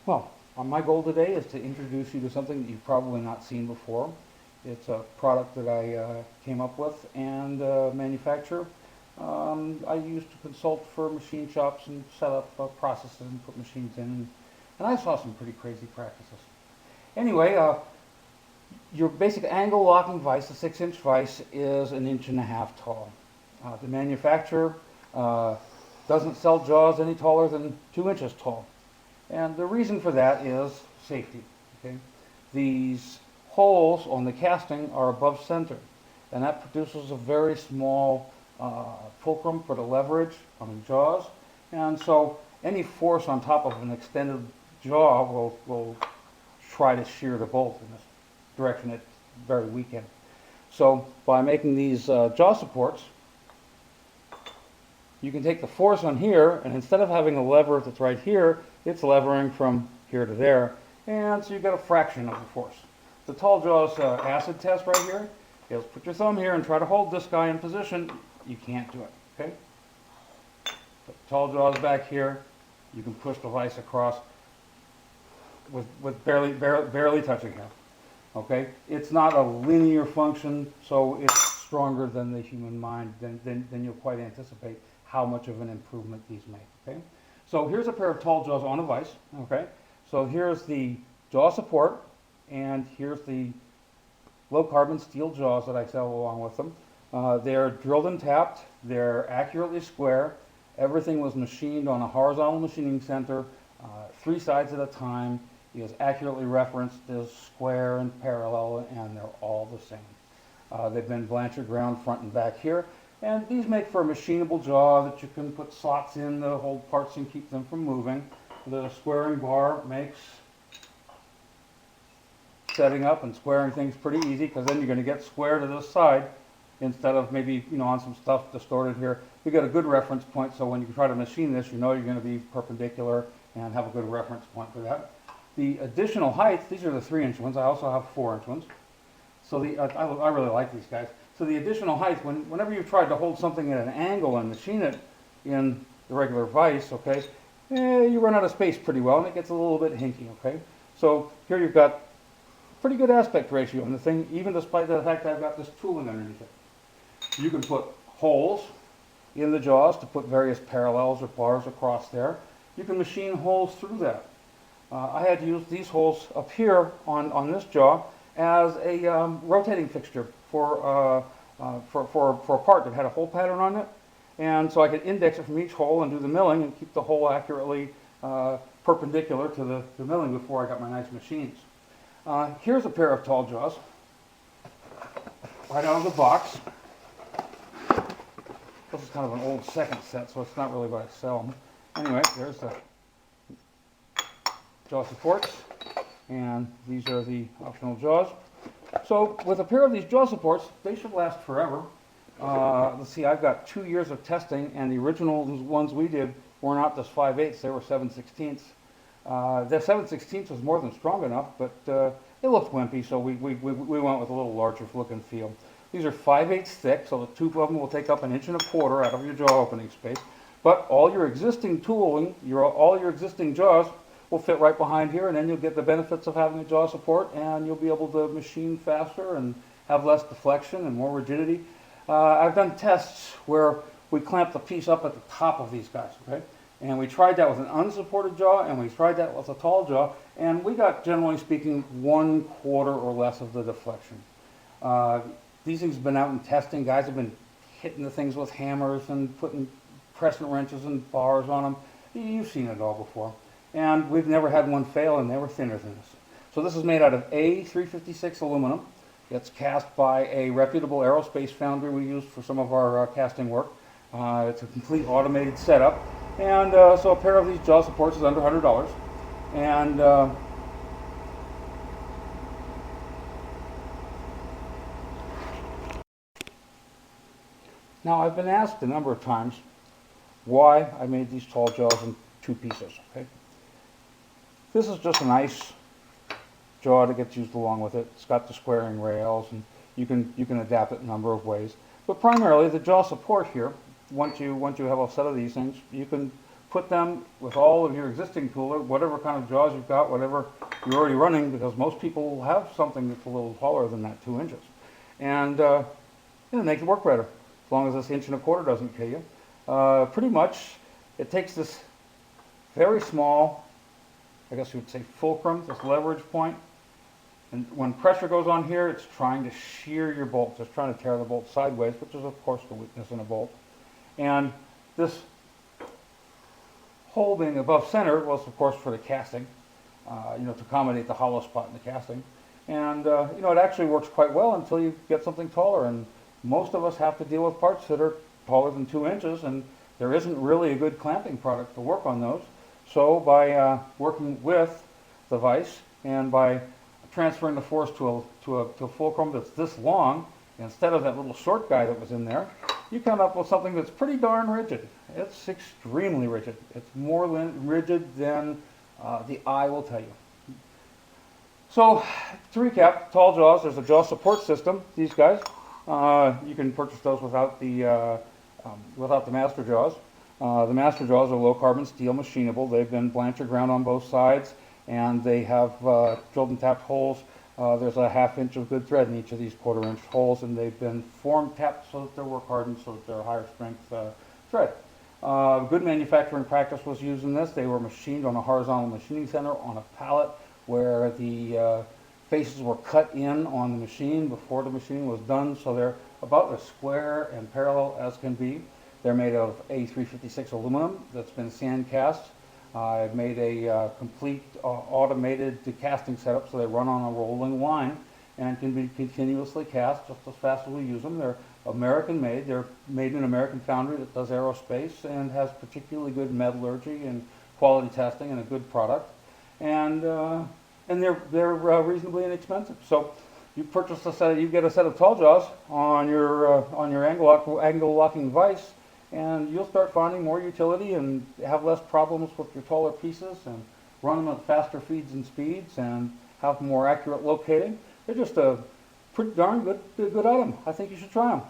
Well, my goal today is to introduce you to something that you've probably not seen before. It's a product that I came up with and manufacture. I used to consult for machine shops and set up processes and put machines in, and I saw some pretty crazy practices. Anyway, your basic angle locking vise, the 6-inch vise, is 1.5 inches tall. The manufacturer doesn't sell jaws any taller than 2 inches tall. And the reason for that is safety. Okay? These holes on the casting are above center, and that produces a very small fulcrum for the leverage on the jaws. And so any force on top of an extended jaw will try to shear the bolt in this direction it's very weak in. So by making these jaw supports, you can take the force on here, and instead of having a lever that's right here, it's levering from here to there, and so you've got a fraction of the force. The TallJaws acid test right here is put your thumb here and try to hold this guy in position. You can't do it, okay? Put TallJaws back here. You can push the vise across with barely touching here, okay? It's not a linear function, so it's stronger than the human mind, than you'll quite anticipate how much of an improvement these make, okay? So here's a pair of TallJaws on a vise, okay? So here's the jaw support, and here's the low-carbon steel jaws that I sell along with them. They're drilled and tapped. They're accurately square. Everything was machined on a horizontal machining center, 3 sides at a time. It is accurately referenced as square and parallel, and they're all the same. They've been Blanchard ground front and back here. And these make for a machinable jaw that you can put slots in to hold parts and keep them from moving. The squaring bar makes setting up and squaring things pretty easy, because then you're going to get square to this side instead of maybe, on some stuff distorted here. You get a good reference point, so when you try to machine this, you know you're going to be perpendicular and have a good reference point for that. The additional height, these are the 3-inch ones. I also have 4-inch ones. So I really like these guys. So the additional height, whenever you've tried to hold something at an angle and machine it in the regular vise, okay, you run out of space pretty well, and it gets a little bit hinky, okay? So here you've got pretty good aspect ratio on the thing, even despite the fact that I've got this tooling underneath it. You can put holes in the jaws to put various parallels or bars across there. You can machine holes through that. I had to use these holes up here on this jaw as a rotating fixture for a part that had a hole pattern on it, and so I could index it from each hole and do the milling and keep the hole accurately perpendicular to the milling before I got my nice machines. Here's a pair of TallJaws right out of the box. This is kind of an old second set, so it's not really what I sell them. Anyway, there's the jaw supports, and these are the optional jaws. So with a pair of these jaw supports, they should last forever. Let's see, I've got 2 years of testing, and the original ones we did were not just 5/8, they were 7/16. The 7/16 was more than strong enough, but it looked wimpy, so we went with a little larger look and feel. These are 5/8 thick, so the 2 of them will take up 1.25 inches out of your jaw opening space. But all your existing tooling, all your existing jaws will fit right behind here, and then you'll get the benefits of having a jaw support, and you'll be able to machine faster and have less deflection and more rigidity. I've done tests where we clamp the piece up at the top of these guys, okay? And we tried that with an unsupported jaw, and we tried that with a TallJaw, and we got, generally speaking, 1/4 or less of the deflection. These things have been out in testing. Guys have been hitting the things with hammers and putting crescent wrenches and bars on them. You've seen it all before. And we've never had one fail, and they were thinner than this. So this is made out of A356 aluminum. It's cast by a reputable aerospace foundry we use for some of our casting work. It's a complete automated setup. And so a pair of these jaw supports is under $100. And now I've been asked a number of times why I made these TallJaws in 2 pieces, okay? This is just a nice jaw that gets used along with it. It's got the squaring rails, and you can adapt it in a number of ways. But primarily the jaw support here, once you have a set of these things, you can put them with all of your existing tooler, whatever kind of jaws you've got, whatever you're already running, because most people have something that's a little taller than that 2 inches. And make it work better, as long as this 1.25 inches doesn't kill you. Pretty much, it takes this very small, I guess you would say fulcrum, this leverage point, and when pressure goes on here, it's trying to shear your bolts. It's trying to tear the bolt sideways, which is of course the weakness in a bolt. And this hole being above center was of course for the casting, to accommodate the hollow spot in the casting. And it actually works quite well until you get something taller. And most of us have to deal with parts that are taller than 2 inches, and there isn't really a good clamping product to work on those. So by working with the vise and by transferring the force to a fulcrum that's this long, instead of that little short guy that was in there, you come up with something that's pretty darn rigid. It's extremely rigid. It's more rigid than the eye will tell you. So, to recap, TallJaws, there's a jaw support system, these guys. You can purchase those without the master jaws. The master jaws are low carbon steel machinable. They've been blanched ground on both sides, and they have drilled and tapped holes. There's a 1/2 inch of good thread in each of these 1/4 inch holes, and they've been tapped so that they're work hardened, so that they're higher strength thread. Good manufacturing practice was used in this. They were machined on a horizontal machining center on a pallet where the faces were cut in on the machine before the machining was done, so they're about as square and parallel as can be. They're made of A356 aluminum that's been sand cast. I've made a complete automated casting setup, so they run on a rolling line and can be continuously cast just as fast as we use them. They're American made. They're made in an American foundry that does aerospace and has particularly good metallurgy and quality testing and a good product. And they're reasonably inexpensive. So you purchase a set, you get a set of TallJaws on your angle locking vise, and you'll start finding more utility and have less problems with your taller pieces, and run them at faster feeds and speeds, and have more accurate locating. They're just a pretty darn good item. I think you should try them.